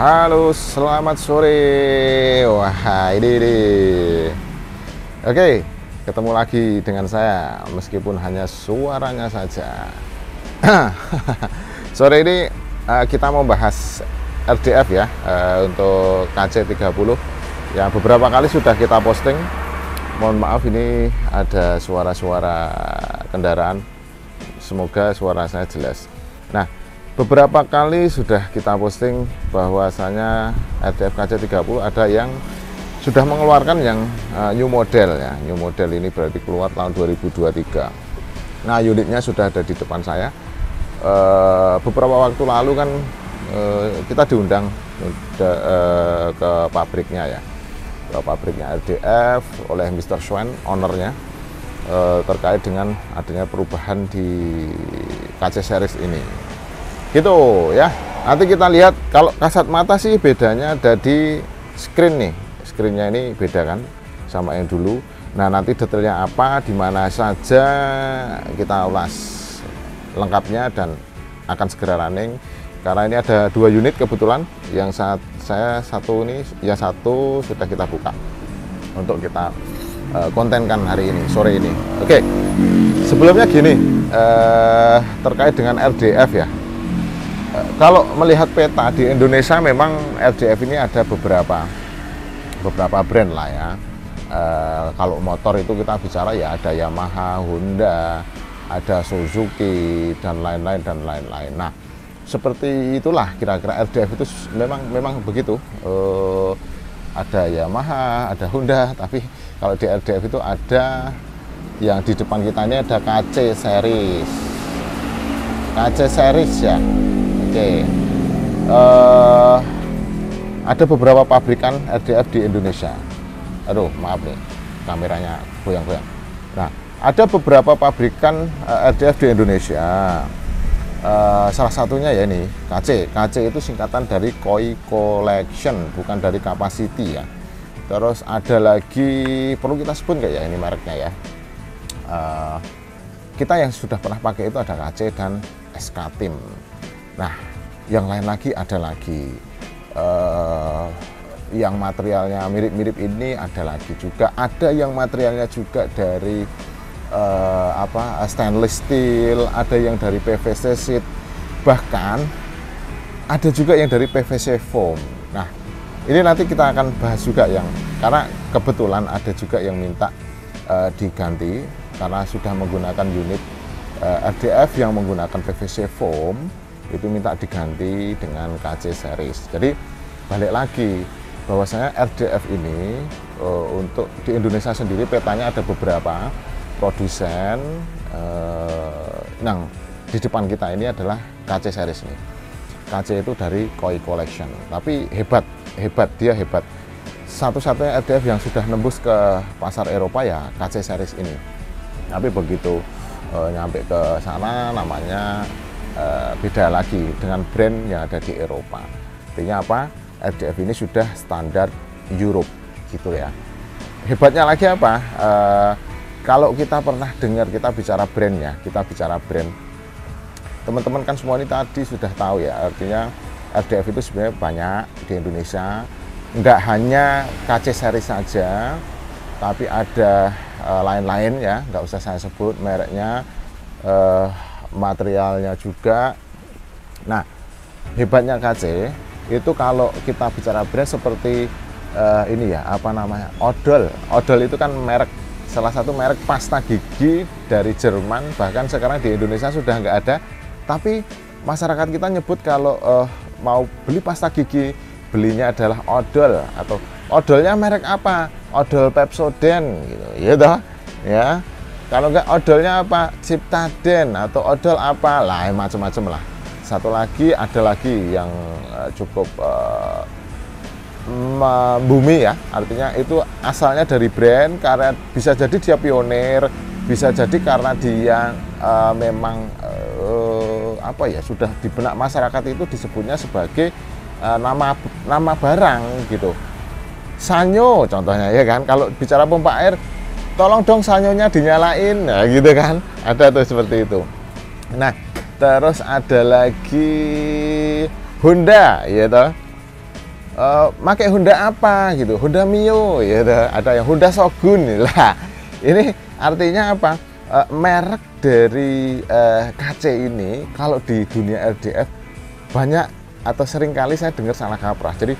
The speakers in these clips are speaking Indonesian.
Halo, selamat sore. Wah, ini. Oke, ketemu lagi dengan saya, meskipun hanya suaranya saja. Sore ini kita mau bahas RDF ya, untuk KC30 yang beberapa kali sudah kita posting. Mohon maaf, ini ada suara-suara kendaraan. Semoga suara saya jelas. Nah, beberapa kali sudah kita posting bahwasanya RDF KC30 ada yang sudah mengeluarkan yang new model ya. New model ini berarti keluar tahun 2023. Nah, unitnya sudah ada di depan saya. Beberapa waktu lalu kan kita diundang ke pabriknya ya, ke pabriknya RDF oleh Mr. Swan, ownernya, terkait dengan adanya perubahan di KC series ini. Gitu ya. Nanti kita lihat, kalau kasat mata sih bedanya ada di screen nih. Screennya ini beda kan sama yang dulu. Nah, nanti detailnya apa, di mana saja kita ulas lengkapnya dan akan segera running. Karena ini ada 2 unit kebetulan. Yang saya satu ini, yang satu sudah kita buka untuk kita kontenkan hari ini, sore ini. Oke. Sebelumnya gini, terkait dengan RDF ya. Kalau melihat peta di Indonesia, memang RDF ini ada beberapa brand lah ya. Kalau motor itu kita bicara ya ada Yamaha, Honda, ada Suzuki dan lain-lain. Nah, seperti itulah kira-kira RDF itu memang begitu. Ada Yamaha, ada Honda, tapi kalau di RDF itu ada yang di depan kita ini ada KC series. KC series ya. Oke, ada beberapa pabrikan RDF di Indonesia. Aduh, maaf nih, kameranya goyang-goyang. Nah, ada beberapa pabrikan RDF di Indonesia. Salah satunya ya ini, KC. KC itu singkatan dari Koi Collection, bukan dari Capacity ya. Terus ada lagi, perlu kita sebut nggak ya ini mereknya ya? Kita yang sudah pernah pakai itu ada KC dan SK Team. Nah, yang lain lagi ada lagi, yang materialnya mirip-mirip ini ada lagi juga. Ada yang materialnya juga dari stainless steel, ada yang dari PVC sheet, bahkan ada juga yang dari PVC foam. Nah, ini nanti kita akan bahas juga yang, karena kebetulan ada juga yang minta diganti karena sudah menggunakan unit RDF yang menggunakan PVC foam, itu minta diganti dengan KC series. Jadi balik lagi bahwasanya RDF ini untuk di Indonesia sendiri petanya ada beberapa produsen. Nah, di depan kita ini adalah KC series ini. KC itu dari Koi Collection, tapi hebat, dia hebat. Satu-satunya RDF yang sudah nembus ke pasar Eropa ya KC series ini. Tapi begitu nyampe ke sana namanya beda lagi dengan brand yang ada di Eropa. Artinya apa? RDF ini sudah standar Europe gitu ya. Hebatnya lagi apa? Kalau kita pernah dengar kita bicara brand ya, kita bicara brand. Teman-teman kan semua ini tadi sudah tahu ya, artinya RDF itu sebenarnya banyak di Indonesia. Nggak hanya KC series saja, tapi ada lain-lain ya, nggak usah saya sebut mereknya, materialnya juga. Nah, hebatnya KC itu kalau kita bicara brand seperti ini ya, apa namanya, Odol. Odol itu kan merek, salah satu merek pasta gigi dari Jerman, bahkan sekarang di Indonesia sudah nggak ada, tapi masyarakat kita nyebut kalau mau beli pasta gigi, belinya adalah Odol, atau odolnya merek apa? Odol Pepsodent gitu, ya toh? Ya. Kalau enggak odolnya apa? Ciptaden atau odol apa? Lah, macam-macam lah. Satu lagi, ada lagi yang cukup membumi ya. Artinya itu asalnya dari brand, karena bisa jadi dia pionir, bisa jadi karena dia memang sudah di benak masyarakat itu disebutnya sebagai nama barang gitu. Sanyo contohnya ya kan, kalau bicara pompa air, tolong dong sanyonya dinyalain, nah gitu kan, ada tuh seperti itu. Nah, terus ada lagi Honda, ya toh. pakai Honda apa gitu, Honda Mio ya, ada yang Honda Shogun lah. Ini artinya apa? Merek dari KC ini kalau di dunia RDF banyak atau sering kali saya dengar salah kaprah. Jadi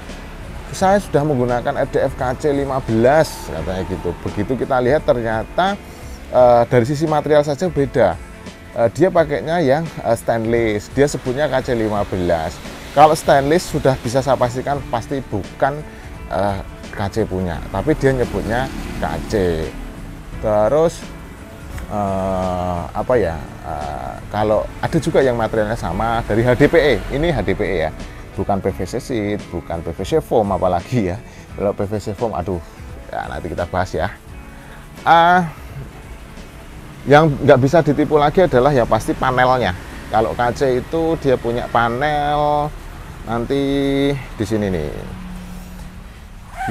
saya sudah menggunakan RDF KC 15 katanya gitu. Begitu kita lihat ternyata dari sisi material saja beda. Dia pakainya yang stainless, dia sebutnya KC 15. Kalau stainless sudah bisa saya pastikan pasti bukan KC punya, tapi dia nyebutnya KC. Terus apa ya, kalau ada juga yang materialnya sama dari HDPE, ini HDPE ya, bukan PVC sheet, bukan PVC foam apalagi ya. Kalau PVC foam, aduh ya nanti kita bahas ya. Yang nggak bisa ditipu lagi adalah ya pasti panelnya. Kalau KC itu dia punya panel nanti di sini nih,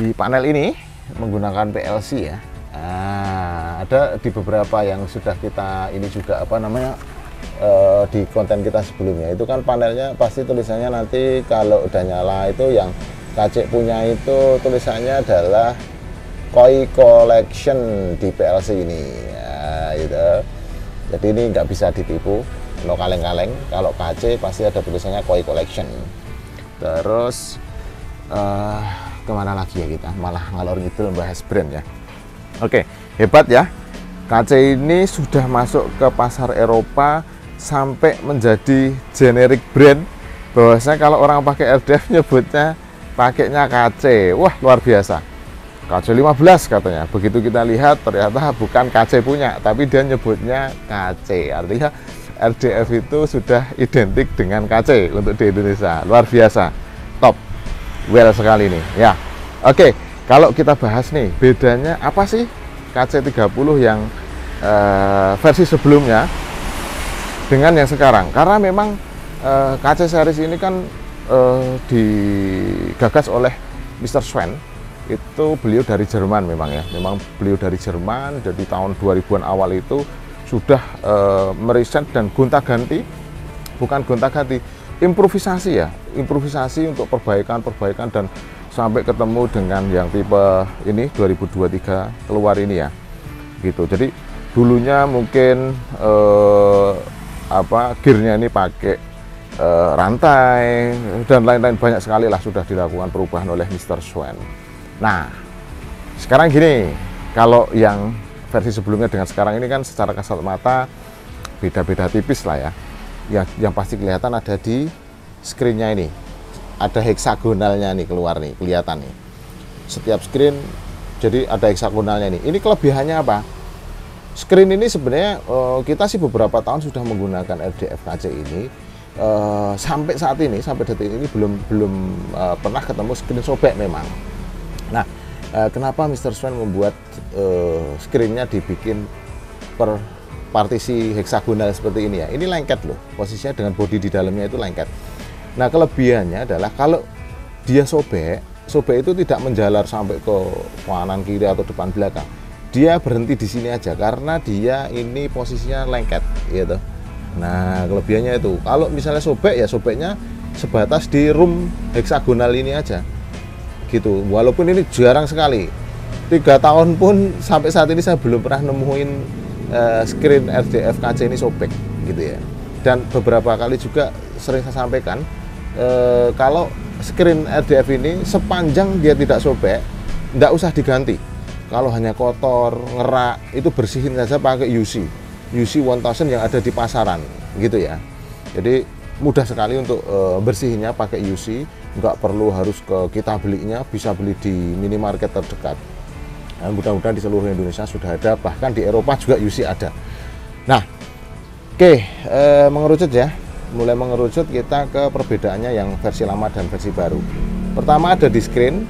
di panel ini menggunakan PLC ya. Ada di beberapa yang sudah kita ini juga apa namanya di konten kita sebelumnya itu kan panelnya pasti tulisannya nanti kalau udah nyala itu yang KC punya itu tulisannya adalah Koi Collection di PLC ini ya, gitu. Jadi ini nggak bisa ditipu, no kaleng-kaleng. Kalau KC pasti ada tulisannya Koi Collection. Terus kemana lagi ya, kita malah ngalor ngidul bahas brand ya. Oke, hebat ya, KC ini sudah masuk ke pasar Eropa sampai menjadi generic brand. Bahwasanya kalau orang pakai RDF nyebutnya pakainya KC. Wah, luar biasa. KC 15 katanya. Begitu kita lihat ternyata bukan KC punya, tapi dia nyebutnya KC. Artinya RDF itu sudah identik dengan KC untuk di Indonesia. Luar biasa. Top. Well sekali nih ya. Oke, kalau kita bahas nih bedanya apa sih KC 30 yang versi sebelumnya dengan yang sekarang. Karena memang KC series ini kan digagas oleh Mr. Sven. Itu beliau dari Jerman memang ya, memang beliau dari Jerman. Jadi tahun 2000-an awal itu sudah meriset dan gonta-ganti, bukan gonta-ganti, improvisasi ya, improvisasi untuk perbaikan dan sampai ketemu dengan yang tipe ini 2023 keluar ini ya, gitu. Jadi dulunya mungkin gearnya ini pakai rantai dan lain-lain, banyak sekali lah sudah dilakukan perubahan oleh Mr. Sven. Nah, sekarang gini, kalau yang versi sebelumnya dengan sekarang ini kan secara kasat mata beda-beda tipis lah ya. Yang pasti kelihatan ada di screen-nya ini. Ada heksagonalnya nih keluar nih, kelihatan nih. Setiap screen jadi ada heksagonalnya nih. Ini kelebihannya apa? Screen ini sebenarnya kita sih beberapa tahun sudah menggunakan RDF KC ini. Sampai saat ini, sampai detik ini belum pernah ketemu screen sobek memang. Nah, kenapa Mr. Sven membuat screen-nya dibikin per partisi heksagonal seperti ini ya? Ini lengket loh, posisinya dengan bodi di dalamnya itu lengket. Nah, kelebihannya adalah kalau dia sobek itu tidak menjalar sampai ke kanan kiri atau depan belakang. Dia berhenti di sini aja karena dia ini posisinya lengket, gitu. Nah, kelebihannya itu. Kalau misalnya sobek ya sobeknya sebatas di rum heksagonal ini aja. Gitu, walaupun ini jarang sekali, 3 tahun pun sampai saat ini saya belum pernah nemuin screen RDF KC ini sobek gitu ya. Dan beberapa kali juga sering saya sampaikan kalau screen RDF ini sepanjang dia tidak sobek, tidak usah diganti. Kalau hanya kotor, ngerak, itu bersihin saja pakai UC 1000 yang ada di pasaran gitu ya. Jadi mudah sekali untuk bersihinnya pakai UC. Nggak perlu harus kita belinya, bisa beli di minimarket terdekat. Nah, mudah-mudahan di seluruh Indonesia sudah ada, bahkan di Eropa juga UC ada. Nah, oke, mengerucut ya, mulai mengerucut kita ke perbedaannya yang versi lama dan versi baru. Pertama ada di screen,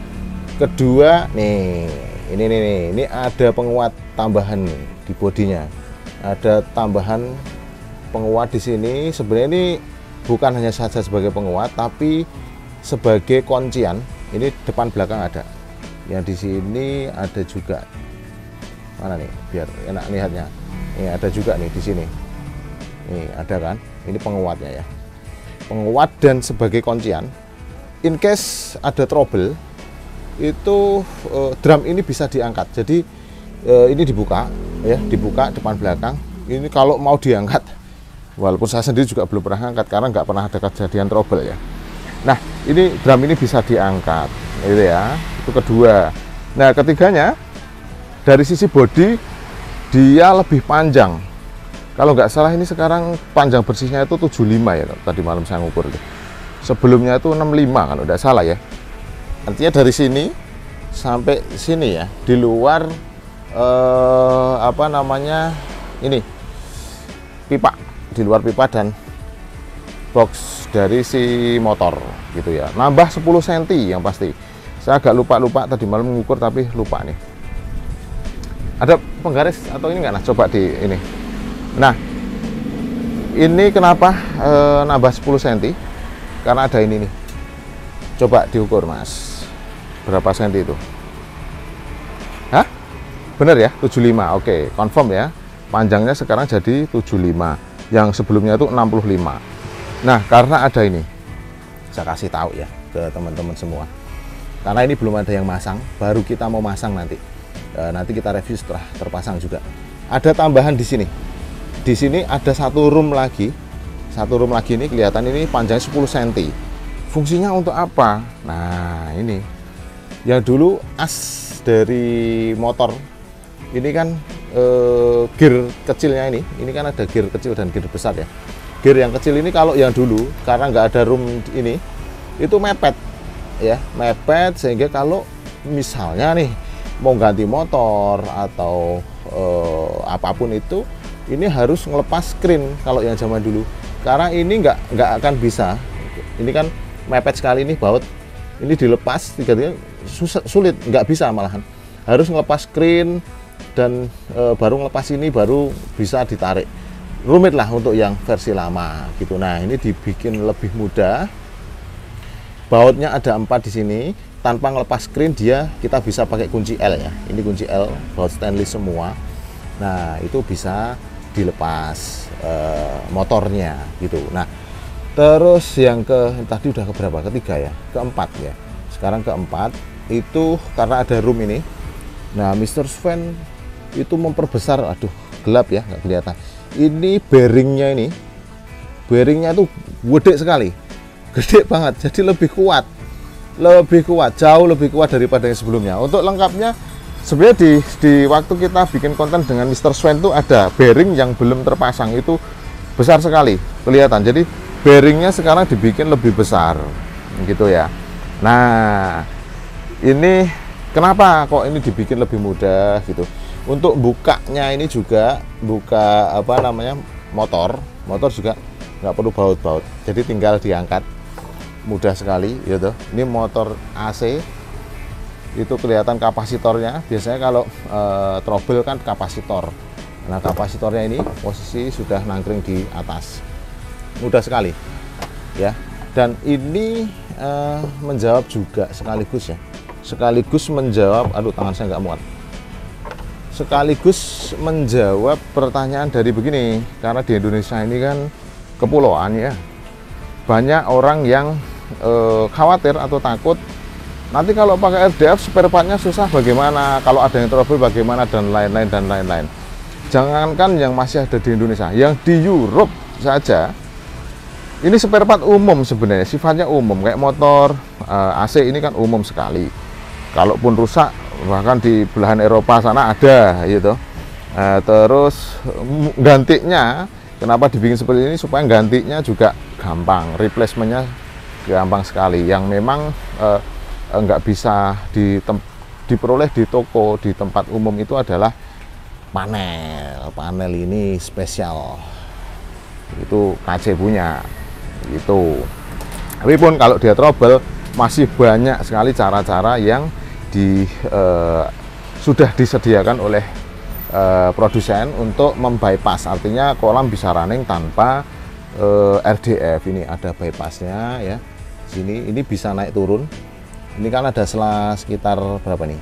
kedua nih, ini ada penguat tambahan nih di bodinya. Ada tambahan penguat di sini. Sebenarnya ini bukan hanya saja sebagai penguat, tapi sebagai kuncian. Ini depan belakang ada. Yang di sini ada juga. Mana nih? Biar enak lihatnya. Ini ada juga nih di sini. Ini ada kan? Ini penguatnya ya. Penguat dan sebagai kuncian. in case ada trouble itu drum ini bisa diangkat. Jadi ini dibuka ya, dibuka depan belakang. Ini kalau mau diangkat, walaupun saya sendiri juga belum pernah angkat karena nggak pernah ada kejadian trouble ya. Nah, ini drum ini bisa diangkat, gitu ya. Itu kedua. Nah, ketiganya dari sisi bodi dia lebih panjang. Kalau nggak salah ini sekarang panjang bersihnya itu 75 ya, tadi malam saya ngukur itu. Sebelumnya itu 65 kalau nggak salah ya. Artinya dari sini sampai sini ya, di luar apa namanya ini pipa, di luar pipa dan box dari si motor gitu ya. Nambah 10 cm yang pasti. Saya agak lupa tadi malam mengukur tapi lupa nih. Ada penggaris atau ini enggak? Nah, coba di ini. Nah, ini kenapa nambah 10 cm? Karena ada ini nih. Coba diukur, Mas. Berapa senti itu? Hah? Bener ya? 75. Oke, confirm ya. Panjangnya sekarang jadi 75. Yang sebelumnya itu 65. Nah, karena ada ini. Saya kasih tahu ya ke teman-teman semua. Karena ini belum ada yang masang, baru kita mau masang nanti. Nanti kita review setelah terpasang juga. Ada tambahan di sini. Di sini ada satu room lagi. Satu room lagi ini kelihatan ini panjangnya 10 cm. Fungsinya untuk apa? Nah, ini. Yang dulu as dari motor ini kan gear kecilnya ini kan ada gear kecil dan gear besar ya. Gear yang kecil ini kalau yang dulu karena nggak ada room ini itu mepet ya, mepet sehingga kalau misalnya nih mau ganti motor atau apapun itu ini harus ngelepas screen kalau yang zaman dulu. Karena ini nggak akan bisa. Ini kan mepet sekali nih baut. Ini dilepas tiga-tiga sulit, nggak bisa malahan. Harus ngelepas screen dan baru ngelepas ini baru bisa ditarik. Rumit lah untuk yang versi lama gitu. Nah, ini dibikin lebih mudah. Bautnya ada 4 di sini. Tanpa ngelepas screen kita bisa pakai kunci L ya. Ini kunci L, baut stainless semua. Nah, itu bisa dilepas motornya gitu. Nah, terus yang tadi udah keberapa? Ketiga ya, keempat ya. Sekarang keempat itu karena ada room ini. Nah, Mr. Sven itu memperbesar, aduh gelap ya, nggak kelihatan. Ini bearingnya itu gede sekali, gede banget, jadi lebih kuat, jauh lebih kuat daripada yang sebelumnya. Untuk lengkapnya sebenarnya di waktu kita bikin konten dengan Mr. Sven itu ada bearing yang belum terpasang, itu besar sekali kelihatan. Jadi bearingnya sekarang dibikin lebih besar gitu ya. Nah, ini kenapa kok ini dibikin lebih mudah gitu. Untuk bukanya ini juga buka apa namanya motor juga nggak perlu baut-baut, jadi tinggal diangkat, mudah sekali gitu. Ini motor AC, itu kelihatan kapasitornya. Biasanya kalau trouble kan kapasitor. Nah, kapasitornya ini posisi sudah nangkring di atas, mudah sekali ya. Dan ini menjawab juga sekaligus menjawab, aduh tangan saya nggak muat, sekaligus menjawab pertanyaan dari begini. Karena di Indonesia ini kan kepulauan ya, banyak orang yang khawatir atau takut nanti kalau pakai RDF spare partnya susah bagaimana, kalau ada yang trouble bagaimana, dan lain-lain. Jangankan yang masih ada di Indonesia, yang di Europe saja ini spare part umum sebenarnya, sifatnya umum. Kayak motor AC ini kan umum sekali, kalaupun rusak bahkan di belahan Eropa sana ada gitu. Terus gantinya kenapa dibikin seperti ini, supaya gantinya juga gampang, replacementnya gampang sekali. Yang memang nggak bisa diperoleh di toko, di tempat umum itu adalah panel ini spesial, itu KC punya itu. Tapi pun kalau dia trouble masih banyak sekali cara-cara yang sudah disediakan oleh produsen untuk membypass, artinya kolam bisa running tanpa RDF. Ini ada bypassnya ya. Sini ini bisa naik turun. Ini kan ada selang sekitar berapa nih?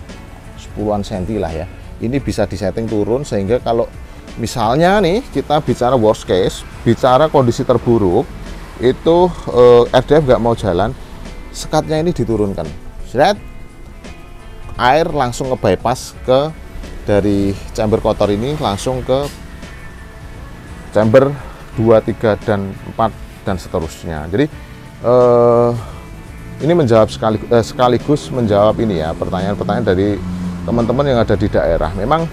10-an senti lah ya. Ini bisa disetting turun sehingga kalau misalnya nih kita bicara worst case, bicara kondisi terburuk, itu RDF nggak mau jalan, sekatnya ini diturunkan, Sret, air langsung ke bypass ke dari chamber kotor ini langsung ke chamber 2, 3, dan 4 dan seterusnya. Jadi ini menjawab sekaligus menjawab ini ya, pertanyaan-pertanyaan dari teman-teman yang ada di daerah. Memang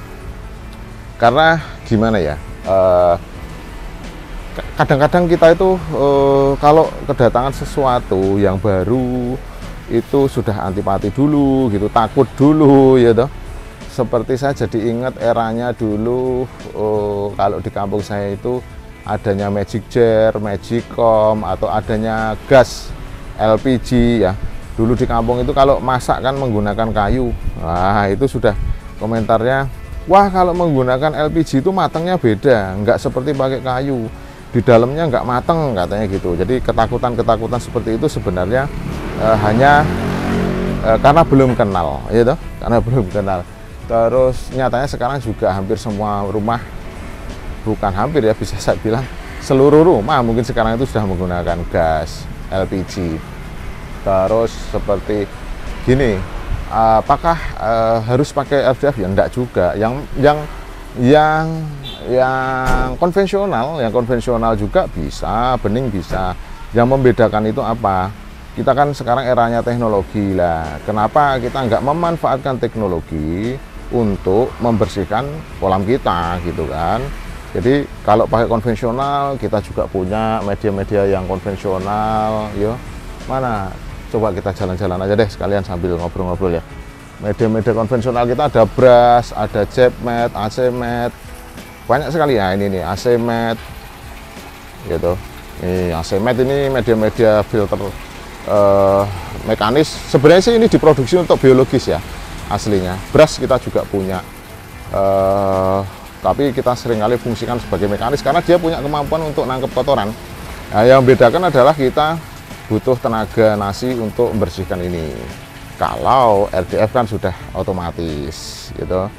karena gimana ya, kadang-kadang kita itu kalau kedatangan sesuatu yang baru itu sudah antipati dulu gitu, takut dulu ya toh. Seperti saya jadi ingat eranya dulu, kalau di kampung saya itu adanya magic jar, magicom, atau adanya gas LPG ya. Dulu di kampung itu kalau masak kan menggunakan kayu. Wah, itu sudah komentarnya, wah kalau menggunakan LPG itu matangnya beda, nggak seperti pakai kayu, di dalamnya nggak mateng katanya gitu. Jadi ketakutan-ketakutan seperti itu sebenarnya hanya karena belum kenal, ya toh? Karena belum kenal. Terus nyatanya sekarang juga hampir semua rumah, bukan hampir ya, bisa saya bilang seluruh rumah mungkin sekarang itu sudah menggunakan gas LPG. Terus seperti gini, apakah harus pakai RDF? Ya enggak juga. Yang konvensional juga bisa, bening bisa. Yang membedakan itu apa? Kita kan sekarang eranya teknologi lah. Kenapa kita nggak memanfaatkan teknologi untuk membersihkan kolam kita gitu kan? Jadi kalau pakai konvensional, kita juga punya media-media yang konvensional, yo. Mana? Coba kita jalan-jalan aja deh sekalian sambil ngobrol-ngobrol ya. Media-media konvensional kita ada brush, ada jet mat, AC mat, banyak sekali ya. Ini nih AC mat, gitu. Nih AC mat ini media-media filter mekanis. Sebenarnya sih ini diproduksi untuk biologis ya aslinya. Brush kita juga punya. Tapi kita seringkali fungsikan sebagai mekanis karena dia punya kemampuan untuk nangkep kotoran. Nah, yang membedakan adalah kita butuh tenaga nasi untuk membersihkan ini. Kalau RDF kan sudah otomatis gitu.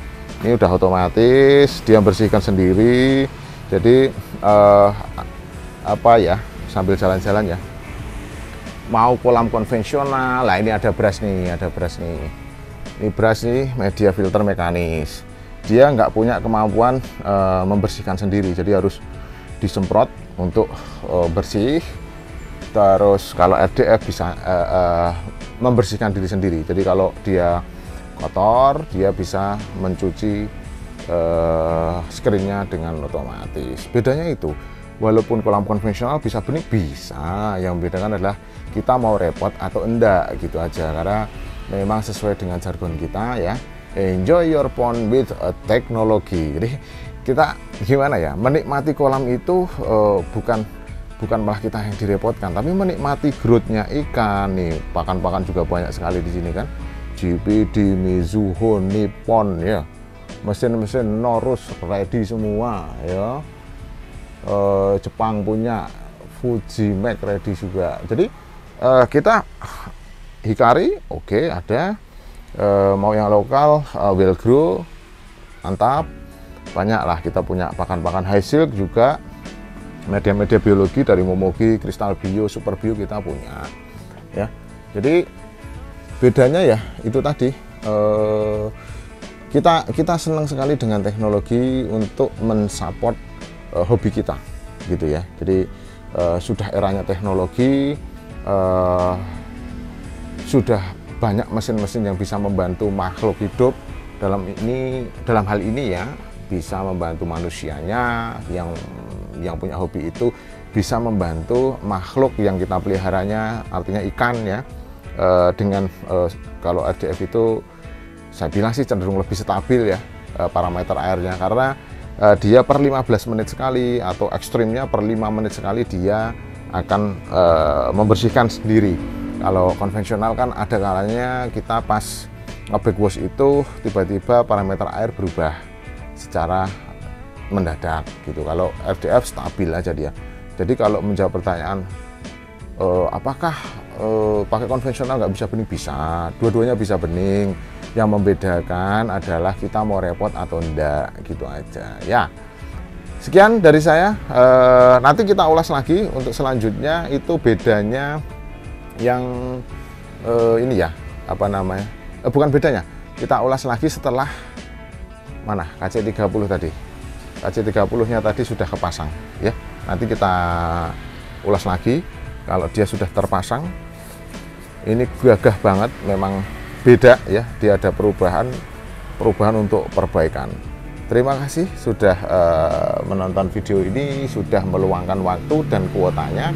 Ini udah otomatis, dia bersihkan sendiri. Jadi apa ya, sambil jalan-jalan ya. Mau kolam konvensional, lah ini ada brush nih, Ini brush nih, media filter mekanis. Dia nggak punya kemampuan membersihkan sendiri, jadi harus disemprot untuk bersih. Terus kalau RDF bisa membersihkan diri sendiri, jadi kalau dia kotor dia bisa mencuci screennya dengan otomatis. Bedanya itu, walaupun kolam konvensional bisa bening, bisa, yang membedakan adalah kita mau repot atau enggak gitu aja, karena memang sesuai dengan jargon kita ya, enjoy your pond with a technology. Jadi kita gimana ya, menikmati kolam itu bukan malah kita yang direpotkan, tapi menikmati growth-nya ikan. Nih pakan-pakan juga banyak sekali di sini kan, GPD, Mizuho, Nippon ya, mesin-mesin Norus ready semua ya. Jepang punya Fujimax ready juga. Jadi kita Hikari oke, ada. Mau yang lokal, well grow, mantap. Banyak lah, kita punya pakan-pakan high silk juga, media-media biologi dari Momogi, Kristal Bio, Super Bio kita punya ya. Jadi bedanya ya itu tadi, kita senang sekali dengan teknologi untuk mensupport hobi kita gitu ya. Jadi sudah eranya teknologi, sudah banyak mesin-mesin yang bisa membantu makhluk hidup dalam hal ini ya, bisa membantu manusianya yang punya hobi itu, bisa membantu makhluk yang kita peliharanya, artinya ikan ya. Dengan kalau RDF itu saya bilang sih cenderung lebih stabil ya parameter airnya, karena dia per 15 menit sekali atau ekstrimnya per 5 menit sekali dia akan membersihkan sendiri. Kalau konvensional kan ada kalanya kita pas nge-backwash itu tiba-tiba parameter air berubah secara mendadak gitu. Kalau RDF stabil aja dia. Jadi kalau menjawab pertanyaan apakah pakai konvensional nggak bisa bening? Bisa, dua-duanya bisa bening. Yang membedakan adalah kita mau repot atau enggak gitu aja ya. Sekian dari saya, nanti kita ulas lagi untuk selanjutnya itu bedanya yang ini ya, apa namanya, bukan bedanya, kita ulas lagi setelah mana KC30 tadi. KC30 nya tadi sudah kepasang ya, nanti kita ulas lagi. Kalau dia sudah terpasang, ini gagah banget, memang beda ya, dia ada perubahan untuk perbaikan. Terima kasih sudah menonton video ini, sudah meluangkan waktu dan kuotanya.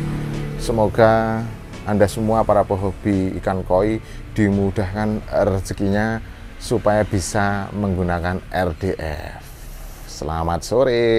Semoga Anda semua para pehobi ikan koi dimudahkan rezekinya supaya bisa menggunakan RDF. Selamat sore.